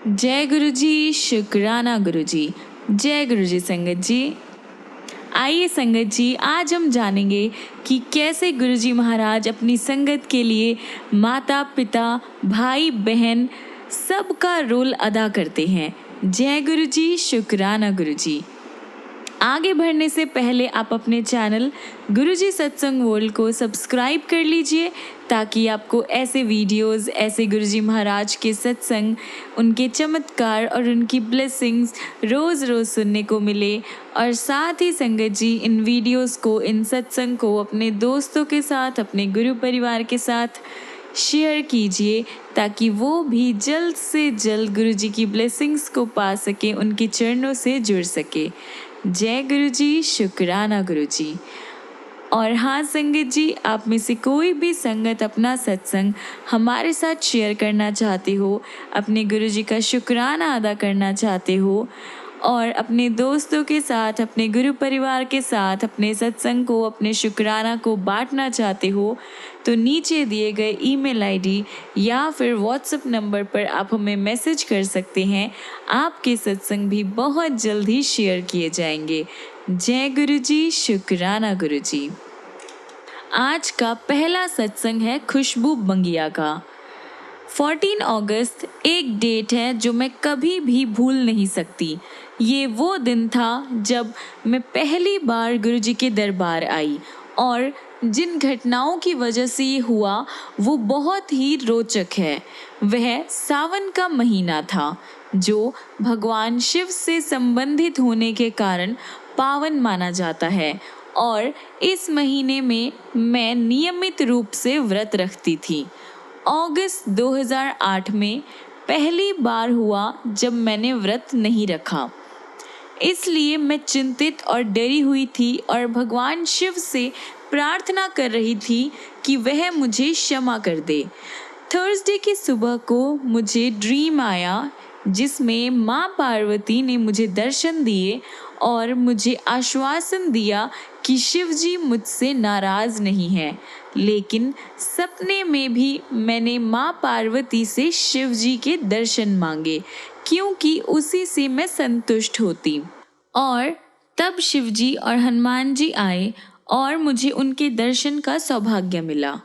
जय गुरु जी, शुक्राना गुरु जी। जय गुरु जी संगत जी। आइए संगत जी, आज हम जानेंगे कि कैसे गुरु जी महाराज अपनी संगत के लिए माता पिता, भाई बहन सबका रोल अदा करते हैं। जय गुरु जी, शुक्राना गुरु जी। आगे बढ़ने से पहले आप अपने चैनल गुरुजी सत्संग वर्ल्ड को सब्सक्राइब कर लीजिए, ताकि आपको ऐसे वीडियोस, ऐसे गुरुजी महाराज के सत्संग, उनके चमत्कार और उनकी ब्लेसिंग्स रोज़ रोज़ सुनने को मिले। और साथ ही संगत जी, इन वीडियोस को, इन सत्संग को अपने दोस्तों के साथ, अपने गुरु परिवार के साथ शेयर कीजिए, ताकि वो भी जल्द से जल्द गुरु जी की ब्लेसिंग्स को पा सके, उनके चरणों से जुड़ सके। जय गुरु जी, शुक्राना गुरु जी। और हाँ संगत जी, आप में से कोई भी संगत अपना सत्संग हमारे साथ शेयर करना चाहते हो, अपने गुरु जी का शुक्राना अदा करना चाहते हो और अपने दोस्तों के साथ, अपने गुरु परिवार के साथ अपने सत्संग को, अपने शुक्राना को बांटना चाहते हो, तो नीचे दिए गए ईमेल आईडी या फिर व्हाट्सएप नंबर पर आप हमें मैसेज कर सकते हैं। आपके सत्संग भी बहुत जल्द ही शेयर किए जाएंगे। जय गुरु जी, शुक्राना गुरु जी। आज का पहला सत्संग है खुशबू बंगिया का। 14 अगस्त एक डेट है जो मैं कभी भी भूल नहीं सकती। ये वो दिन था जब मैं पहली बार गुरुजी के दरबार आई, और जिन घटनाओं की वजह से ये हुआ वो बहुत ही रोचक है। वह सावन का महीना था, जो भगवान शिव से संबंधित होने के कारण पावन माना जाता है, और इस महीने में मैं नियमित रूप से व्रत रखती थी। अगस्त 2008 में पहली बार हुआ जब मैंने व्रत नहीं रखा, इसलिए मैं चिंतित और डरी हुई थी और भगवान शिव से प्रार्थना कर रही थी कि वह मुझे क्षमा कर दे। थर्सडे की सुबह को मुझे ड्रीम आया, जिसमें माँ पार्वती ने मुझे दर्शन दिए और मुझे आश्वासन दिया कि शिव जी मुझसे नाराज़ नहीं हैं। लेकिन सपने में भी मैंने माँ पार्वती से शिव जी के दर्शन मांगे, क्योंकि उसी से मैं संतुष्ट होती। और तब शिव जी और हनुमान जी आए और मुझे उनके दर्शन का सौभाग्य मिला।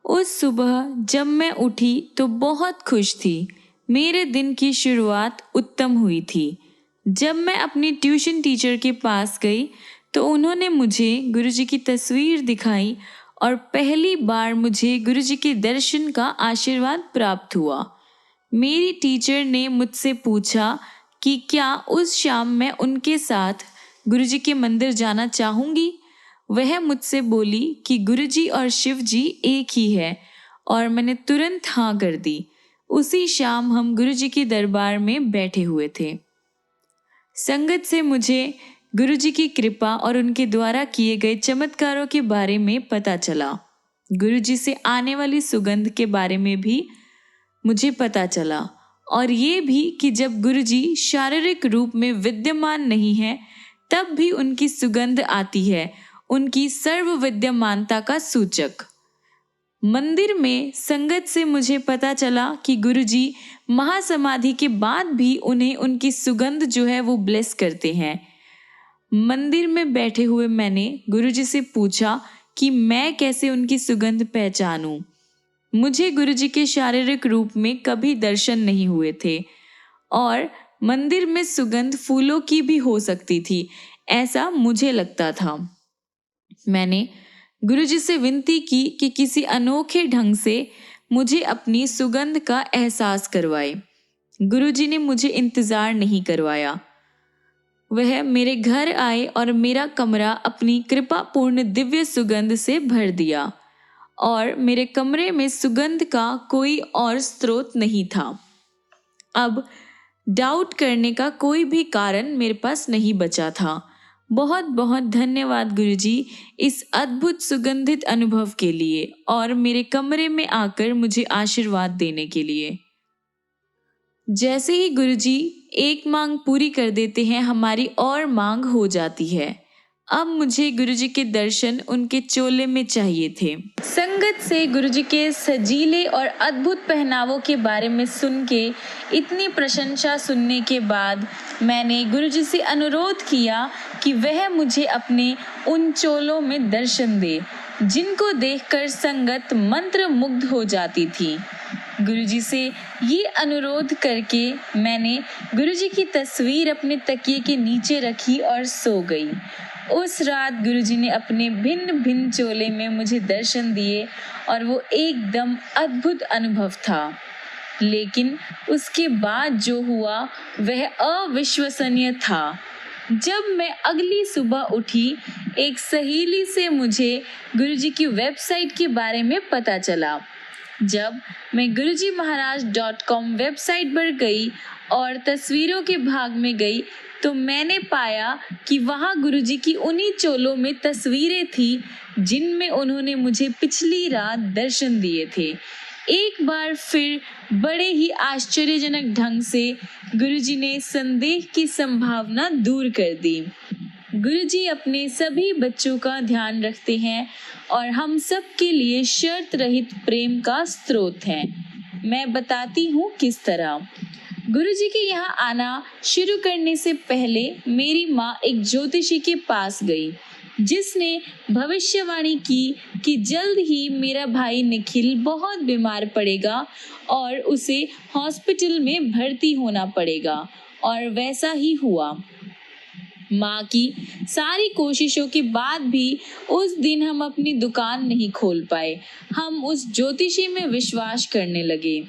उस सुबह जब मैं उठी तो बहुत खुश थी। मेरे दिन की शुरुआत उत्तम हुई थी। जब मैं अपनी ट्यूशन टीचर के पास गई तो उन्होंने मुझे गुरुजी की तस्वीर दिखाई और पहली बार मुझे गुरुजी के दर्शन का आशीर्वाद प्राप्त हुआ। मेरी टीचर ने मुझसे पूछा कि क्या उस शाम मैं उनके साथ गुरुजी के मंदिर जाना चाहूँगी। वह मुझसे बोली कि गुरुजी और शिव जी एक ही है, और मैंने तुरंत हाँ कर दी। उसी शाम हम गुरुजी के दरबार में बैठे हुए थे। संगत से मुझे गुरुजी की कृपा और उनके द्वारा किए गए चमत्कारों के बारे में पता चला। गुरुजी से आने वाली सुगंध के बारे में भी मुझे पता चला, और ये भी कि जब गुरुजी शारीरिक रूप में विद्यमान नहीं है तब भी उनकी सुगंध आती है, उनकी सर्व विद्यमानता का सूचक। मंदिर में संगत से मुझे पता चला कि गुरुजी महासमाधि के बाद भी उन्हें उनकी सुगंध जो है वो ब्लेस करते हैं। मंदिर में बैठे हुए मैंने गुरुजी से पूछा कि मैं कैसे उनकी सुगंध पहचानूं। मुझे गुरुजी के शारीरिक रूप में कभी दर्शन नहीं हुए थे, और मंदिर में सुगंध फूलों की भी हो सकती थी, ऐसा मुझे लगता था। मैंने गुरुजी से विनती की कि किसी अनोखे ढंग से मुझे अपनी सुगंध का एहसास करवाए। गुरुजी ने मुझे इंतज़ार नहीं करवाया। वह मेरे घर आए और मेरा कमरा अपनी कृपापूर्ण दिव्य सुगंध से भर दिया, और मेरे कमरे में सुगंध का कोई और स्रोत नहीं था। अब डाउट करने का कोई भी कारण मेरे पास नहीं बचा था। बहुत बहुत धन्यवाद गुरुजी इस अद्भुत सुगंधित अनुभव के लिए और मेरे कमरे में आकर मुझे आशीर्वाद देने के लिए। जैसे ही गुरुजी एक मांग पूरी कर देते हैं, हमारी और मांग हो जाती है। अब मुझे गुरुजी के दर्शन उनके चोले में चाहिए थे। संगत से गुरुजी के सजीले और अद्भुत पहनावों के बारे में सुन के इतनी प्रशंसा सुनने के बाद मैंने गुरुजी से अनुरोध किया कि वह मुझे अपने उन चोलों में दर्शन दे जिनको देखकर संगत मंत्रमुग्ध हो जाती थी। गुरुजी से ये अनुरोध करके मैंने गुरुजी की तस्वीर अपने तकिए के नीचे रखी और सो गई। उस रात गुरुजी ने अपने भिन्न भिन्न चोले में मुझे दर्शन दिए और वो एकदम अद्भुत अनुभव था। लेकिन उसके बाद जो हुआ वह अविश्वसनीय था। जब मैं अगली सुबह उठी, एक सहेली से मुझे गुरुजी की वेबसाइट के बारे में पता चला। जब मैं gurujimaharaj.com वेबसाइट पर गई और तस्वीरों के भाग में गई तो मैंने पाया कि वहाँ गुरुजी की उन्हीं चोलों में तस्वीरें थी जिनमें उन्होंने मुझे पिछली रात दर्शन दिए थे। एक बार फिर बड़े ही आश्चर्यजनक ढंग से गुरुजी ने संदेह की संभावना दूर कर दी। गुरुजी अपने सभी बच्चों का ध्यान रखते हैं और हम सब के लिए शर्त रहित प्रेम का स्रोत हैं। मैं बताती हूँ किस तरह। गुरुजी के यहाँ आना शुरू करने से पहले मेरी माँ एक ज्योतिषी के पास गई जिसने भविष्यवाणी की कि जल्द ही मेरा भाई निखिल बहुत बीमार पड़ेगा और उसे हॉस्पिटल में भर्ती होना पड़ेगा, और वैसा ही हुआ। माँ की सारी कोशिशों के बाद भी उस दिन हम अपनी दुकान नहीं खोल पाए। हम उस ज्योतिषी में विश्वास करने लगे।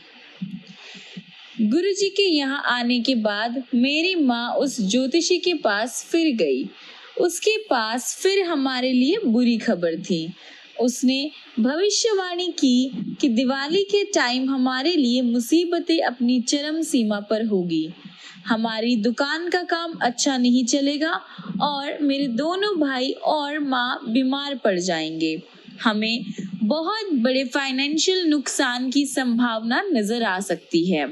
गुरुजी के यहाँ आने के बाद मेरी माँ उस ज्योतिषी के पास फिर गई। उसके पास फिर हमारे लिए बुरी खबर थी। उसने भविष्यवाणी की कि दिवाली के टाइम हमारे लिए मुसीबतें अपनी चरम सीमा पर होगी। हमारी दुकान का काम अच्छा नहीं चलेगा और मेरे दोनों भाई और माँ बीमार पड़ जाएंगे। हमें बहुत बड़े फाइनेंशियल नुकसान की संभावना नजर आ सकती है।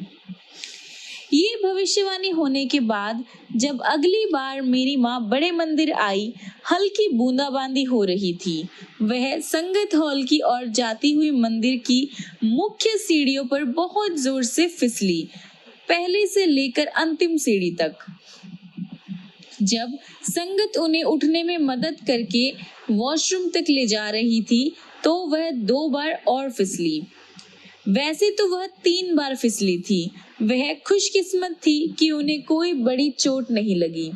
ये भविष्यवाणी होने के बाद जब अगली बार मेरी माँ बड़े मंदिर आई, हल्की बूंदाबांदी हो रही थी। वह संगत हॉल की ओर जाती हुई मंदिर की मुख्य सीढ़ियों पर बहुत जोर से फिसली, पहले से लेकर अंतिम सीढ़ी तक। जब संगत उन्हें उठने में मदद करके वॉशरूम तक ले जा रही थी तो वह 2 बार और फिसली। वैसे तो वह 3 बार फिसली थी। वह खुशकिस्मत थी कि उन्हें कोई बड़ी चोट नहीं लगी।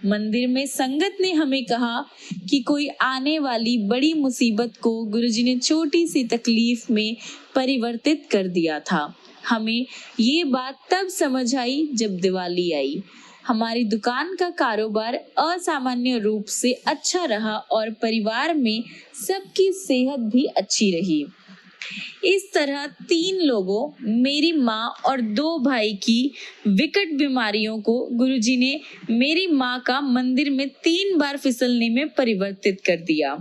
मंदिर में संगत ने हमें कहा कि कोई आने वाली बड़ी मुसीबत को गुरुजी ने छोटी सी तकलीफ में परिवर्तित कर दिया था। हमें ये बात तब समझ आई जब दिवाली आई। हमारी दुकान का कारोबार असामान्य रूप से अच्छा रहा और परिवार में सबकी सेहत भी अच्छी रही। इस तरह 3 लोगों, मेरी माँ और 2 भाई की विकट बीमारियों को गुरुजी ने मेरी माँ का मंदिर में 3 बार फिसलने में परिवर्तित कर दिया।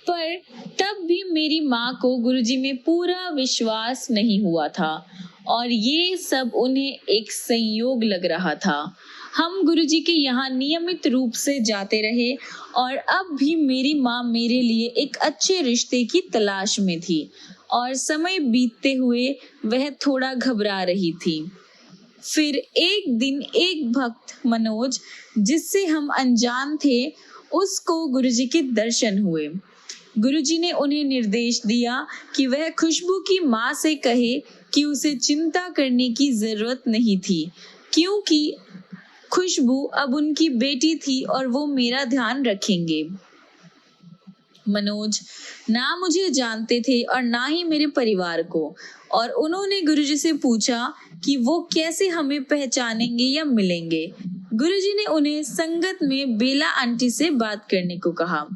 पर तब भी मेरी माँ को गुरुजी में पूरा विश्वास नहीं हुआ था और ये सब उन्हें एक संयोग लग रहा था। हम गुरुजी के यहाँ नियमित रूप से जाते रहे और अब भी मेरी माँ मेरे लिए एक अच्छे रिश्ते की तलाश में थी और समय बीतते हुए वह थोड़ा घबरा रही थी। फिर एक दिन एक भक्त मनोज, जिससे हम अनजान थे, उसको गुरुजी के दर्शन हुए। गुरुजी ने उन्हें निर्देश दिया कि वह खुशबू की माँ से कहे कि उसे चिंता करने की जरूरत नहीं थी, क्योंकि खुशबू अब उनकी बेटी थी और वो मेरा ध्यान रखेंगे। मनोज ना मुझे जानते थे और ना ही मेरे परिवार को, और उन्होंने गुरुजी से पूछा कि वो कैसे हमें पहचानेंगे या मिलेंगे। गुरुजी ने उन्हें संगत में बेला आंटी से बात करने को कहा।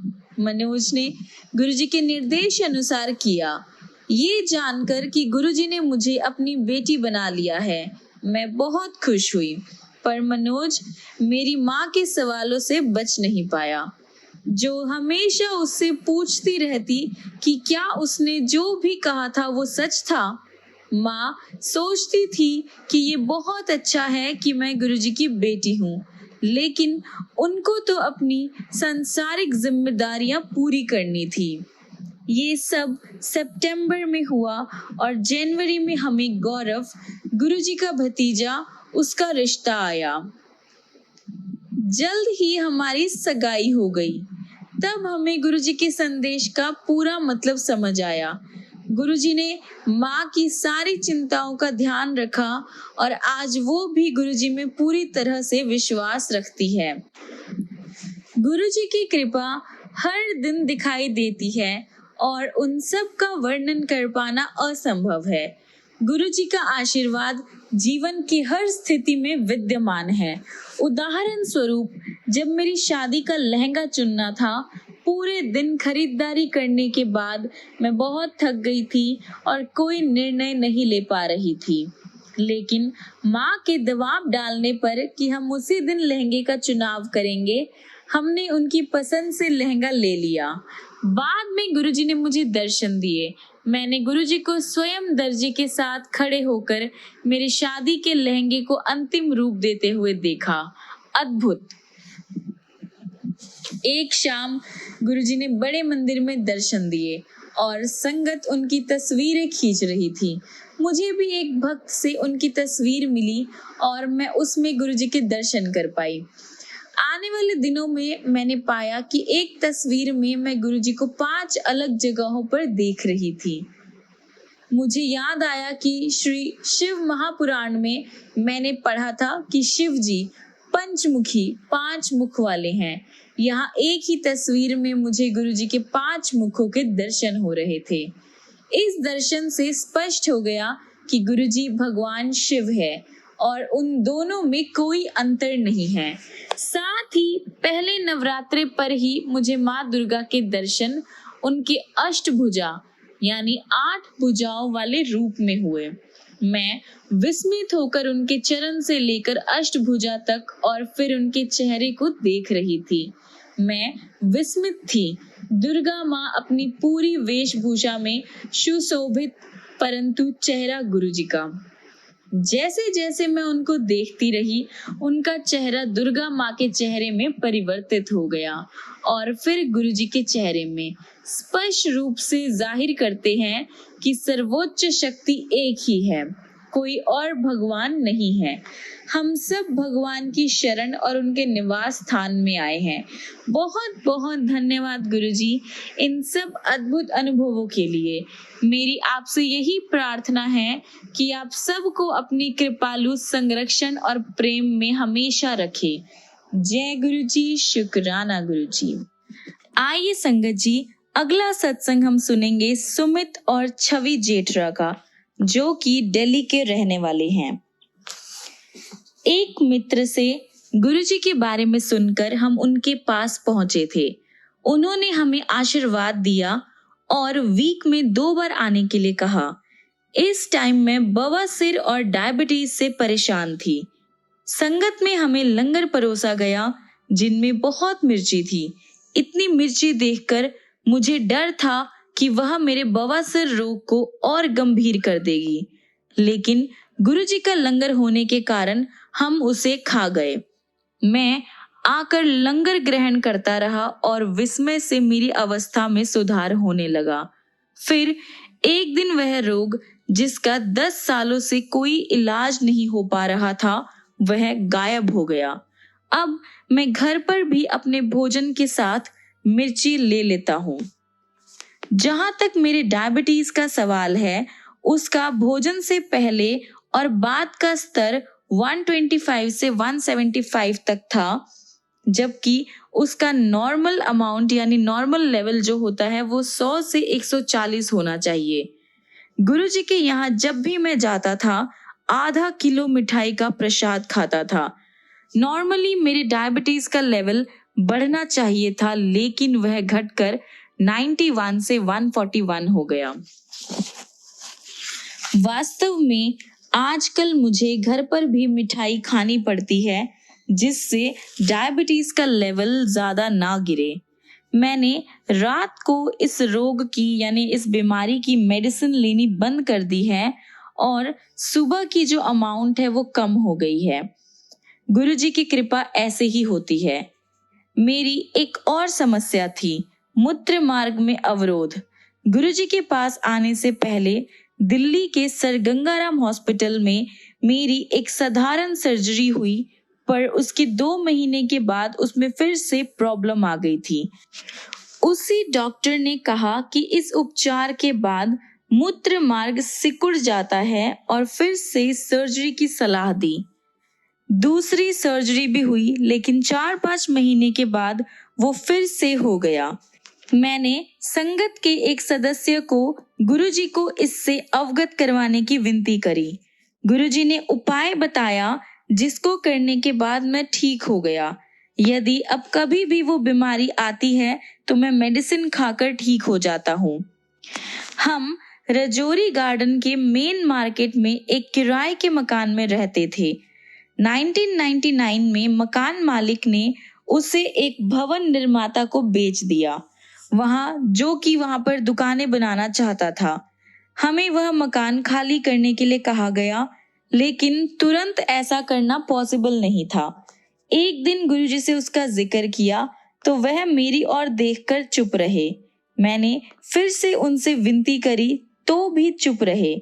मनोज ने गुरुजी के निर्देश अनुसार किया। ये जानकर कि गुरुजी ने मुझे अपनी बेटी बना लिया है, मैं बहुत खुश हुई। पर मनोज मेरी माँ के सवालों से बच नहीं पाया, जो हमेशा उससे पूछती रहती कि क्या उसने जो भी कहा था वो सच था। माँ सोचती थी कि ये बहुत अच्छा है कि मैं गुरुजी की बेटी हूँ, लेकिन उनको तो अपनी सांसारिक जिम्मेदारियां पूरी करनी थी। ये सब सितंबर में हुआ और जनवरी में हमें गौरव, गुरुजी का भतीजा, उसका रिश्ता आया। जल्द ही हमारी सगाई हो गई। तब हमें गुरुजी के संदेश का पूरा मतलब समझ आया। गुरुजी ने माँ की सारी चिंताओं का ध्यान रखा और आज वो भी गुरुजी में पूरी तरह से विश्वास रखती है। गुरुजी की कृपा हर दिन दिखाई देती है और उन सब का वर्णन कर पाना असंभव है। गुरुजी का आशीर्वाद जीवन की हर स्थिति में विद्यमान है। उदाहरण स्वरूप, जब मेरी शादी का लहंगा चुनना था, पूरे दिन खरीदारी करने के बाद मैं बहुत थक गई थी और कोई निर्णय नहीं ले पा रही थी। लेकिन माँ के दबाव डालने पर कि हम उसी दिन लहंगे का चुनाव करेंगे, हमने उनकी पसंद से लहंगा ले लिया। बाद में गुरुजी ने मुझे दर्शन दिए। मैंने गुरुजी को स्वयं दर्जी के साथ खड़े होकर मेरी शादी के लहंगे को अंतिम रूप देते हुए देखा। अद्भुत। एक शाम गुरुजी ने बड़े मंदिर में दर्शन दिए और संगत उनकी तस्वीरें खींच रही थी। मुझे भी एक भक्त से उनकी तस्वीर मिली और मैं उसमें गुरुजी के दर्शन कर पाई। आने वाले दिनों में मैंने पाया कि एक तस्वीर में मैं गुरुजी को 5 अलग जगहों पर देख रही थी। मुझे याद आया कि श्री शिव महापुराण में मैंने पढ़ा था कि शिव जी पंचमुखी, 5 मुख वाले हैं। यहाँ एक ही तस्वीर में मुझे गुरुजी के 5 मुखों के दर्शन हो रहे थे। इस दर्शन से स्पष्ट हो गया कि गुरुजी भगवान शिव है और उन दोनों में कोई अंतर नहीं है। साथ ही पहले नवरात्रे पर ही मुझे माँ दुर्गा के दर्शन उनके अष्टभुजा यानी 8 भुजाओं वाले रूप में हुए। मैं विस्मित होकर उनके चरण से लेकर अष्टभुजा तक और फिर उनके चेहरे को देख रही थी। मैं विस्मित थी। दुर्गा माँ अपनी पूरी वेशभूषा में सुशोभित, परंतु चेहरा गुरुजी का। जैसे जैसे मैं उनको देखती रही, उनका चेहरा दुर्गा माँ के चेहरे में परिवर्तित हो गया और फिर गुरुजी के चेहरे में, स्पष्ट रूप से जाहिर करते हैं कि सर्वोच्च शक्ति एक ही है, कोई और भगवान नहीं है। हम सब भगवान की शरण और उनके निवास स्थान में आए हैं। बहुत बहुत धन्यवाद गुरुजी इन सब अद्भुत अनुभवों के लिए। मेरी आपसे यही प्रार्थना है कि आप सबको अपनी कृपालु संरक्षण और प्रेम में हमेशा रखे। जय गुरुजी, शुक्राना गुरुजी। आइए संगत जी, अगला सत्संग हम सुनेंगे सुमित और छवि जेठरा का, जो कि दिल्ली के रहने वाले हैं। एक मित्र से गुरुजी के बारे में सुनकर हम उनके पास पहुंचे थे। उन्होंने हमें आशीर्वाद दिया और वीक में 2 बार आने के लिए कहा। इस टाइम मैं बवासीर और डायबिटीज से परेशान थी। संगत में हमें लंगर परोसा गया जिनमें बहुत मिर्ची थी। इतनी मिर्ची देखकर मुझे डर था कि वह मेरे बवासीर रोग को और गंभीर कर देगी, लेकिन गुरुजी का लंगर होने के कारण हम उसे खा गए। मैं आकर लंगर ग्रहण करता रहा और विस्मय से मेरी अवस्था में सुधार होने लगा। फिर एक दिन वह रोग जिसका 10 सालों से कोई इलाज नहीं हो पा रहा था, वह गायब हो गया। अब मैं घर पर भी अपने भोजन के साथ मिर्ची ले लेता हूँ। जहां तक मेरे डायबिटीज का सवाल है, उसका भोजन से पहले और बाद का स्तर 125 से 175 तक था, जबकि उसका नॉर्मल अमाउंट यानी नॉर्मल लेवल जो होता है वो 100 से 140 होना चाहिए। गुरुजी के यहाँ जब भी मैं जाता था, आधा किलो मिठाई का प्रसाद खाता था। नॉर्मली मेरे डायबिटीज का लेवल बढ़ना चाहिए था, लेकिन वह घटकर 91 से 141 हो गया। वास्तव में आजकल मुझे घर पर भी मिठाई खानी पड़ती है, जिससे डायबिटीज का लेवल ज्यादा ना गिरे। मैंने रात को इस रोग की यानी इस बीमारी की मेडिसिन लेनी बंद कर दी है और सुबह की जो अमाउंट है वो कम हो गई है। गुरुजी की कृपा ऐसे ही होती है। मेरी एक और समस्या थी, मूत्र मार्ग में अवरोध। गुरुजी के पास आने से पहले दिल्ली के सर गंगाराम हॉस्पिटल में मेरी एक साधारण सर्जरी हुई, पर उसके 2 महीने के बाद उसमें फिर से प्रॉब्लम आ गई थी। उसी डॉक्टर ने कहा कि इस उपचार के बाद मूत्र मार्ग सिकुड़ जाता है और फिर से सर्जरी की सलाह दी। दूसरी सर्जरी भी हुई, लेकिन 4-5 महीने के बाद वो फिर से हो गया। मैंने संगत के एक सदस्य को गुरुजी को इससे अवगत करवाने की विनती करी। गुरुजी ने उपाय बताया, जिसको करने के बाद मैं ठीक हो गया। यदि अब कभी भी वो बीमारी आती है तो मैं मेडिसिन खाकर ठीक हो जाता हूँ। हम रजौरी गार्डन के मेन मार्केट में एक किराए के मकान में रहते थे। 1999 में मकान मालिक ने उसे एक भवन निर्माता को बेच दिया, जो कि वहां पर दुकानें बनाना चाहता था। हमें वह मकान खाली करने के लिए कहा गया, लेकिन तुरंत ऐसा करना पॉसिबल नहीं था। एक दिन गुरुजी से उसका जिक्र किया तो वह मेरी ओर देखकर चुप रहे। मैंने फिर से उनसे विनती करी तो भी चुप रहे।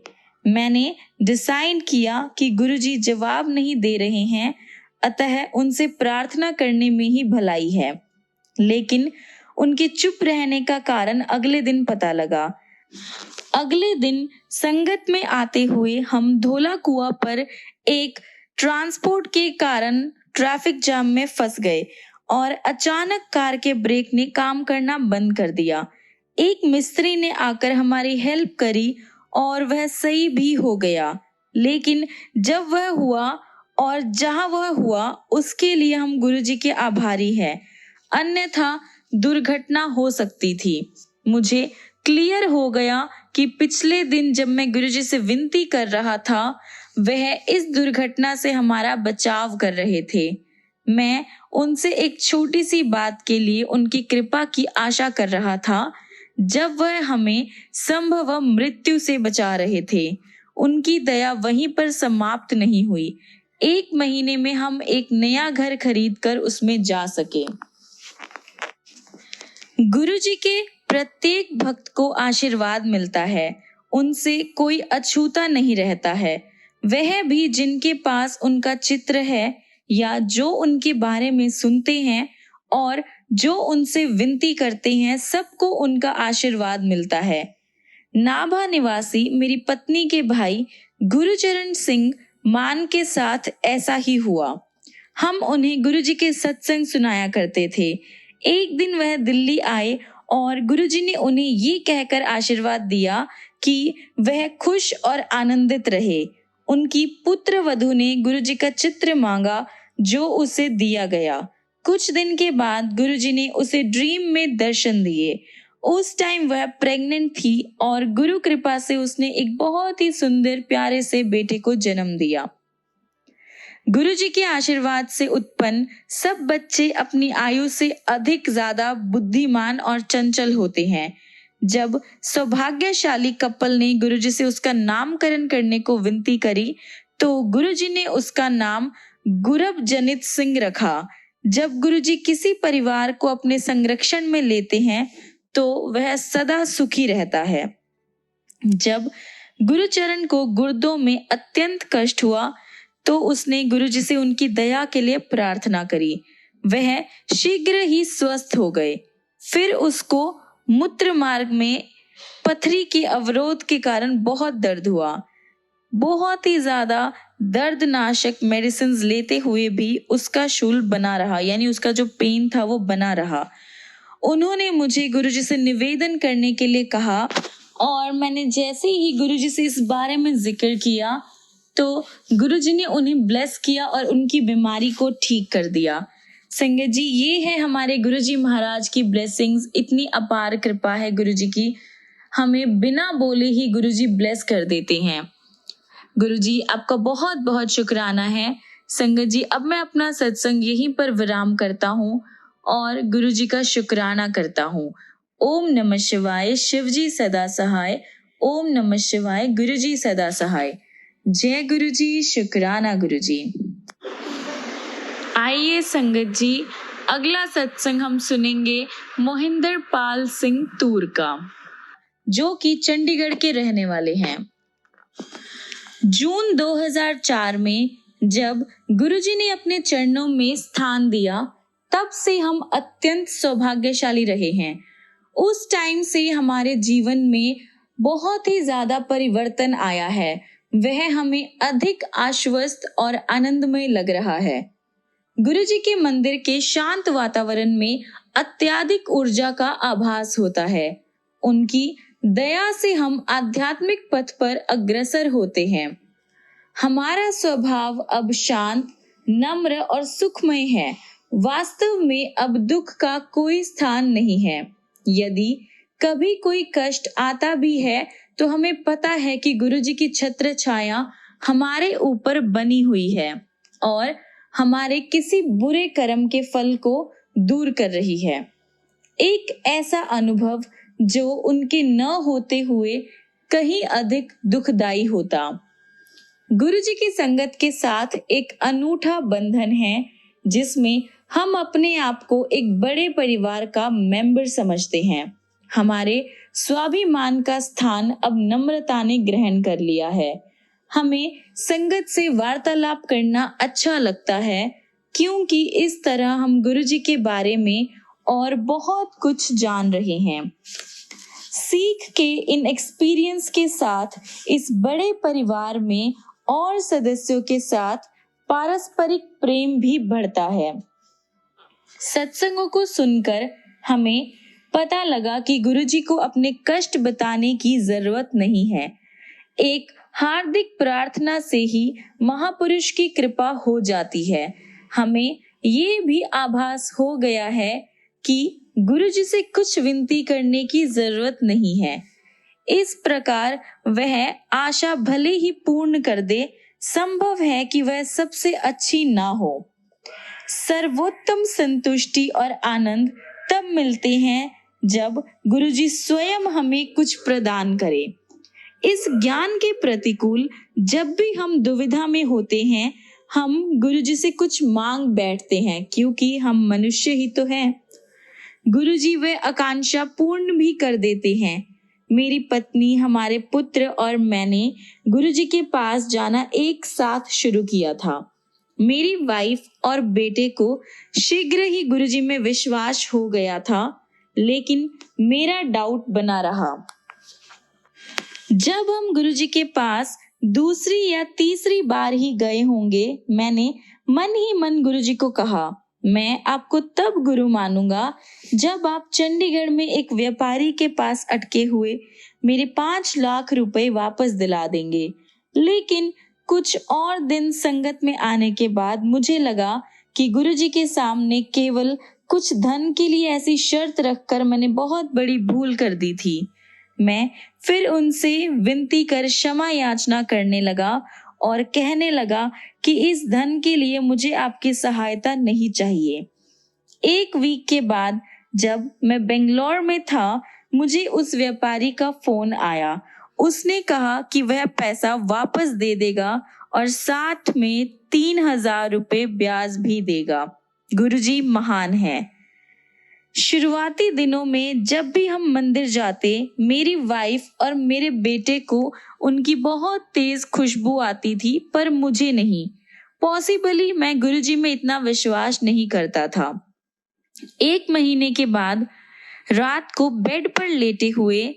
मैंने डिसाइड किया कि गुरुजी जवाब नहीं दे रहे हैं, अतः उनसे प्रार्थना करने में ही भलाई है। लेकिन उनके चुप रहने का कारण अगले दिन पता लगा। अगले दिन संगत में आते हुए हम धोला कुआं पर एक ट्रांसपोर्ट के कारण ट्रैफिक जाम में फंस गए और अचानक कार के ब्रेक ने काम करना बंद कर दिया। एक मिस्त्री ने आकर हमारी हेल्प करी और वह सही भी हो गया। लेकिन जब वह हुआ और जहां वह हुआ, उसके लिए हम गुरुजी के आभारी हैं, अन्यथा दुर्घटना हो सकती थी। मुझे क्लियर हो गया कि पिछले दिन जब मैं गुरुजी से विनती कर रहा था, वह इस दुर्घटना से हमारा बचाव कर रहे थे। मैं उनसे एक छोटी सी बात के लिए उनकी कृपा की आशा कर रहा था, जब वह हमें संभव मृत्यु से बचा रहे थे। उनकी दया वहीं पर समाप्त नहीं हुई। 1 महीने में हम एक नया घर खरीदकर उसमें जा सके। गुरुजी के प्रत्येक भक्त को आशीर्वाद मिलता है, उनसे कोई अछूता नहीं रहता है। वह भी जिनके पास उनका चित्र है या जो उनके बारे में सुनते हैं और जो उनसे विनती करते हैं, सबको उनका आशीर्वाद मिलता है। नाभा निवासी मेरी पत्नी के भाई गुरुचरण सिंह मान के साथ ऐसा ही हुआ। हम उन्हें गुरुजी के सत्संग सुनाया करते थे। एक दिन वह दिल्ली आए और गुरुजी ने उन्हें ये कहकर आशीर्वाद दिया कि वह खुश और आनंदित रहे। उनकी पुत्र वधू ने गुरुजी का चित्र मांगा, जो उसे दिया गया। कुछ दिन के बाद गुरुजी ने उसे ड्रीम में दर्शन दिए। उस टाइम वह प्रेग्नेंट थी और गुरु कृपा से उसने एक बहुत ही सुंदर प्यारे से बेटे को जन्म दिया। गुरुजी के आशीर्वाद से उत्पन्न सब बच्चे अपनी आयु से अधिक ज्यादा बुद्धिमान और चंचल होते हैं। जब सौभाग्यशाली कपल ने गुरुजी से उसका नामकरण करने को विनती करी, तो गुरुजी ने उसका नाम गुरबजनित सिंह रखा। जब गुरुजी किसी परिवार को अपने संरक्षण में लेते हैं तो वह सदा सुखी रहता है। जब गुरुचरण को गुर्दों में अत्यंत कष्ट हुआ तो उसने गुरुजी से उनकी दया के लिए प्रार्थना करी। वह शीघ्र ही स्वस्थ हो गए। फिर उसको मूत्र मार्ग में पथरी के अवरोध के कारण बहुत दर्द हुआ। बहुत ही ज्यादा दर्दनाशक मेडिसिन लेते हुए भी उसका शूल बना रहा, यानी उसका जो पेन था वो बना रहा। उन्होंने मुझे गुरुजी से निवेदन करने के लिए कहा और मैंने जैसे ही गुरुजी से इस बारे में जिक्र किया तो गुरुजी ने उन्हें ब्लेस किया और उनकी बीमारी को ठीक कर दिया। संगत जी, ये है हमारे गुरुजी महाराज की ब्लेसिंग्स। इतनी अपार कृपा है गुरुजी की, हमें बिना बोले ही गुरुजी ब्लेस कर देते हैं। गुरुजी आपका बहुत बहुत शुक्राना है। संगत जी, अब मैं अपना सत्संग यहीं पर विराम करता हूँ और गुरुजी का शुक्राना करता हूँ। ओम नमः शिवाय, शिवजी सदा सहाय। ओम नमः शिवाय, गुरुजी सदा सहाय। जय गुरुजी, शुक्राना गुरुजी। आइए संगत जी, अगला सत्संग हम सुनेंगे मोहिंदर पाल सिंह तूर का, जो कि चंडीगढ़ के रहने वाले हैं। जून 2004 में जब गुरुजी ने अपने चरणों में स्थान दिया, तब से हम अत्यंत सौभाग्यशाली रहे हैं। उस टाइम से हमारे जीवन में बहुत ही ज्यादा परिवर्तन आया है। वह हमें अधिक आश्वस्त और आनंदमय लग रहा है। गुरुजी के मंदिर के शांत वातावरण में अत्यधिक ऊर्जा का आभास होता है। उनकी दया से हम आध्यात्मिक पथ पर अग्रसर होते हैं। हमारा स्वभाव अब शांत, नम्र और सुखमय है। वास्तव में अब दुख का कोई स्थान नहीं है। यदि कभी कोई कष्ट आता भी है तो हमें पता है कि गुरुजी की छत्र छाया हमारे ऊपर बनी हुई है और हमारे किसी बुरे कर्म के फल को दूर कर रही है। एक ऐसा अनुभव जो उनके न होते हुए कहीं अधिक दुखदाई होता। गुरुजी की संगत के साथ एक अनूठा बंधन है, जिसमें हम अपने आप को एक बड़े परिवार का मेंबर समझते हैं। हमारे स्वाभिमान का स्थान अब नम्रता ने ग्रहण कर लिया है। हमें संगत से वार्तालाप करना अच्छा लगता है, क्योंकि इस तरह हम गुरुजी के बारे में और बहुत कुछ जान रहे हैं। सीख के इन एक्सपीरियंस के साथ इस बड़े परिवार में और सदस्यों के साथ पारस्परिक प्रेम भी बढ़ता है। सत्संगों को सुनकर हमें पता लगा कि गुरुजी को अपने कष्ट बताने की जरूरत नहीं है। एक हार्दिक प्रार्थना से ही महापुरुष की कृपा हो जाती है। हमें ये भी आभास हो गया है कि गुरुजी से कुछ विनती करने की जरूरत नहीं है। इस प्रकार वह आशा भले ही पूर्ण कर दे, संभव है कि वह सबसे अच्छी ना हो। सर्वोत्तम संतुष्टि और आनंद तब मिलते हैं जब गुरुजी स्वयं हमें कुछ प्रदान करे। इस ज्ञान के प्रतिकूल जब भी हम दुविधा में होते हैं, हम गुरुजी से कुछ मांग बैठते हैं, क्योंकि हम मनुष्य ही तो हैं। गुरुजी वह आकांक्षा पूर्ण भी कर देते हैं। मेरी पत्नी, हमारे पुत्र और मैंने गुरुजी के पास जाना एक साथ शुरू किया था। मेरी वाइफ और बेटे को शीघ्र ही गुरुजी में विश्वास हो गया था, लेकिन मेरा डाउट बना रहा। जब हम गुरुजी के पास दूसरी या तीसरी बार ही गए होंगे, मैंने मन ही मन गुरुजी को कहा, मैं आपको तब गुरु मानूंगा जब आप चंडीगढ़ में एक व्यापारी के पास अटके हुए मेरे 5 लाख रुपए वापस दिला देंगे। लेकिन कुछ और दिन संगत में आने के बाद मुझे लगा कि गुरुजी के सामने केवल कुछ धन के लिए ऐसी शर्त रखकर मैंने बहुत बड़ी भूल कर दी थी। मैं फिर उनसे विनती कर क्षमा याचना करने लगा और कहने लगा कि इस धन के लिए मुझे आपकी सहायता नहीं चाहिए। एक वीक के बाद जब मैं बेंगलोर में था, मुझे उस व्यापारी का फोन आया। उसने कहा कि वह पैसा वापस दे देगा और साथ में 3,000 रुपए ब्याज भी देगा। गुरुजी महान है। शुरुआती दिनों में जब भी हम मंदिर जाते, मेरी वाइफ और मेरे बेटे को उनकी बहुत तेज खुशबू आती थी, पर मुझे नहीं। पॉसिबली मैं गुरुजी में इतना विश्वास नहीं करता था। 1 महीने के बाद रात को बेड पर लेटे हुए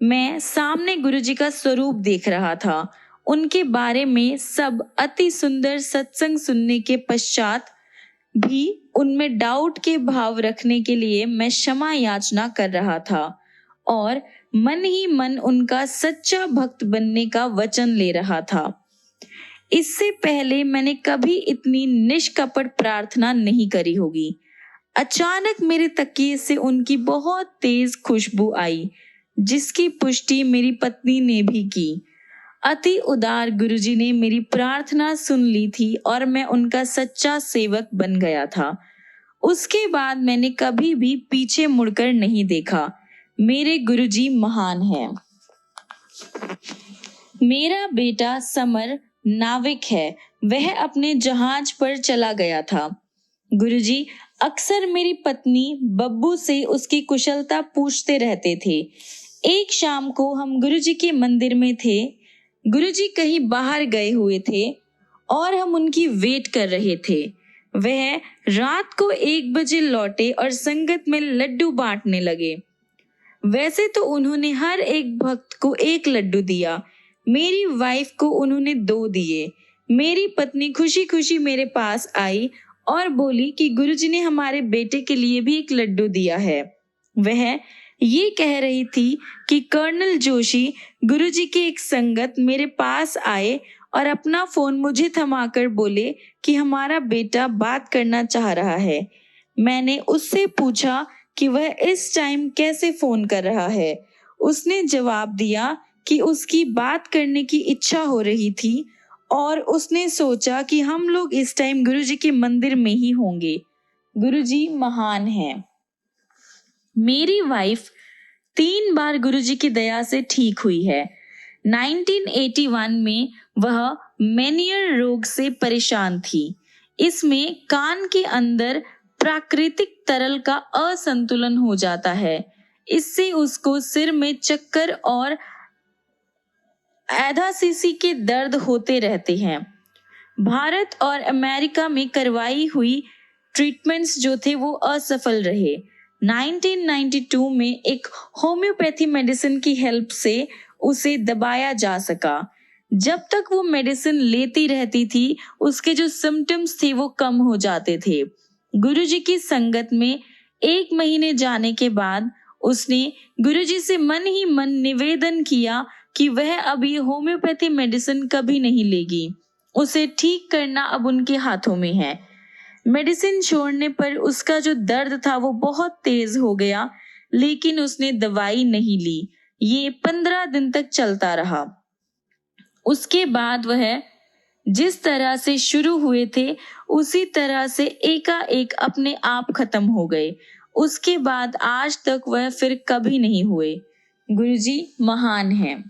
मैं सामने गुरुजी का स्वरूप देख रहा था। उनके बारे में सब अति सुंदर सत्संग सुनने के पश्चात भी उनमें डाउट के भाव रखने के लिए मैं क्षमा याचना कर रहा था और मन ही मन उनका सच्चा भक्त बनने का वचन ले रहा था। इससे पहले मैंने कभी इतनी निष्कपट प्रार्थना नहीं करी होगी। अचानक मेरे तकिए से उनकी बहुत तेज खुशबू आई, जिसकी पुष्टि मेरी पत्नी ने भी की। अति उदार गुरुजी ने मेरी प्रार्थना सुन ली थी और मैं उनका सच्चा सेवक बन गया था। उसके बाद मैंने कभी भी पीछे मुड़कर नहीं देखा। मेरे गुरुजी महान हैं। मेरा बेटा समर नाविक है, वह अपने जहाज पर चला गया था। गुरुजी अक्सर मेरी पत्नी बब्बू से उसकी कुशलता पूछते रहते थे। एक शाम को हम गुरुजी के मंदिर में थे। गुरुजी कहीं बाहर गए हुए थे और हम उनकी वेट कर रहे थे। वह रात को 1 बजे लौटे और संगत में लड्डू बांटने लगे। वैसे तो उन्होंने हर एक भक्त को 1 लड्डू दिया, मेरी वाइफ को उन्होंने 2 दिए। मेरी पत्नी खुशी खुशी मेरे पास आई और बोली कि गुरुजी ने हमारे बेटे के लिए भी 1 लड्डू दिया है। वह ये कह रही थी कि कर्नल जोशी गुरुजी के एक संगत मेरे पास आए और अपना फोन मुझे थमाकर बोले कि हमारा बेटा बात करना चाह रहा है। मैंने उससे पूछा कि वह इस टाइम कैसे फोन कर रहा है। उसने जवाब दिया कि उसकी बात करने की इच्छा हो रही थी और उसने सोचा कि हम लोग इस टाइम गुरुजी के मंदिर में ही होंगे। गुरुजी महान हैं। मेरी वाइफ 3 बार गुरुजी की दया से ठीक हुई है। 1981 में वह मेनियर रोग से परेशान थी। इसमें कान के अंदर प्राकृतिक तरल का असंतुलन हो जाता है। इससे उसको सिर में चक्कर और एधासीसी के दर्द होते रहते हैं। भारत और अमेरिका में करवाई हुई ट्रीटमेंट्स जो थे वो असफल रहे। 1992 में एक होम्योपैथी मेडिसिन की हेल्प से उसे दबाया जा सका। जब तक वो मेडिसिन लेती रहती थी, उसके जो सिम्टम्स थे वो कम हो जाते थे। गुरुजी की संगत में 1 महीने जाने के बाद उसने गुरुजी से मन ही मन निवेदन किया कि वह अभी होम्योपैथी मेडिसिन कभी नहीं लेगी। उसे ठीक करना अब उनके हाथों में है। मेडिसिन छोड़ने पर उसका जो दर्द था वो बहुत तेज हो गया, लेकिन उसने दवाई नहीं ली। ये 15 दिन तक चलता रहा। उसके बाद वह जिस तरह से शुरू हुए थे उसी तरह से एकाएक अपने आप खत्म हो गए। उसके बाद आज तक वह फिर कभी नहीं हुए। गुरुजी महान हैं।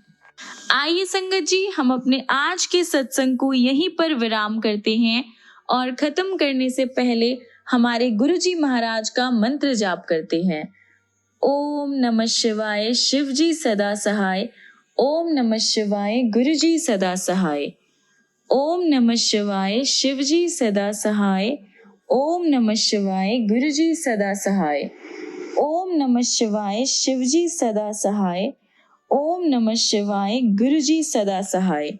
आइए संगत जी, हम अपने आज के सत्संग को यहीं पर विराम करते हैं और खत्म करने से पहले हमारे गुरुजी महाराज का मंत्र जाप करते हैं। ओम नमः शिवाय, शिवजी सदा सहाय। ओम नमः शिवाय, गुरुजी सदा सहाय। ओम नमः शिवाय, शिवजी सदा सहाय। ओम नमः शिवाय, गुरुजी सदा सहाय। ओम नमः शिवाय, शिवजी सदा सहाय। ओम नमः शिवाय, गुरुजी सदा सहाय।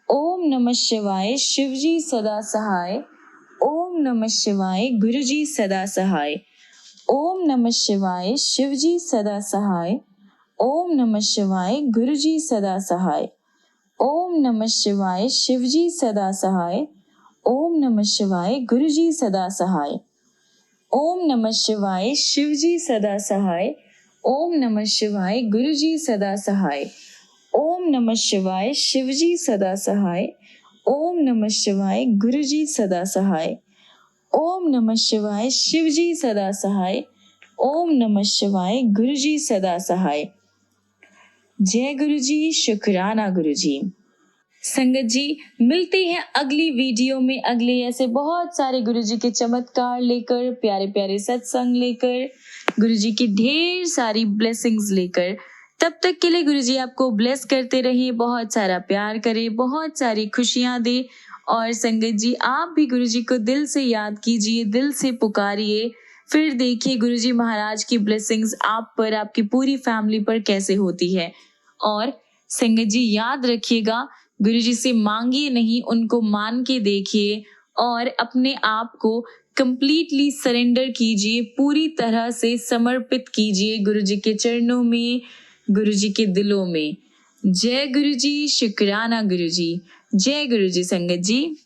ओम नमः शिवाय, शिवजी सदा सहाय। ओम नमः शिवाय, गुरुजी सदा सहाय। ओम नमः शिवाय, शिवजी सदा सहाय। ओम नमः शिवाय, गुरुजी सदा सहाय। ओम नमः शिवाय, शिवजी सदा सहाय। ओम नमः शिवाय, गुरुजी सदा सहाय। ओम नमः शिवाय, शिवजी सदा सहाय। ओम नमः शिवाय, गुरुजी सदा सहाय। ओम नमः शिवाय, शिवजी सदा सहाय। ओम नमः शिवाय, गुरुजी सदा सहाय। ओम नमः शिवाय, शिवजी सदा सहाय। ओम नमः शिवाय, गुरुजी सदा सहाय। जय गुरुजी, शुक्राना गुरुजी। संगत जी, मिलते हैं अगली वीडियो में अगले ऐसे बहुत सारे गुरुजी के चमत्कार लेकर, प्यारे प्यारे सत्संग लेकर, गुरुजी की ढेर सारी ब्लेसिंग्स लेकर। तब तक के लिए गुरुजी आपको ब्लेस करते रहिए, बहुत सारा प्यार करे, बहुत सारी खुशियां दे। और संगत जी, आप भी गुरुजी को दिल से याद कीजिए, दिल से पुकारिए, फिर देखिए गुरुजी महाराज की ब्लेसिंग्स आप पर, आपकी पूरी फैमिली पर कैसे होती है। और संगत जी याद रखिएगा, गुरुजी से मांगिए नहीं, उनको मान के देखिए और अपने आप को कंप्लीटली सरेंडर कीजिए, पूरी तरह से समर्पित कीजिए गुरुजी के चरणों में, गुरुजी के दिलों में। जय गुरुजी, शुक्राना गुरुजी। जय गुरुजी संगत जी।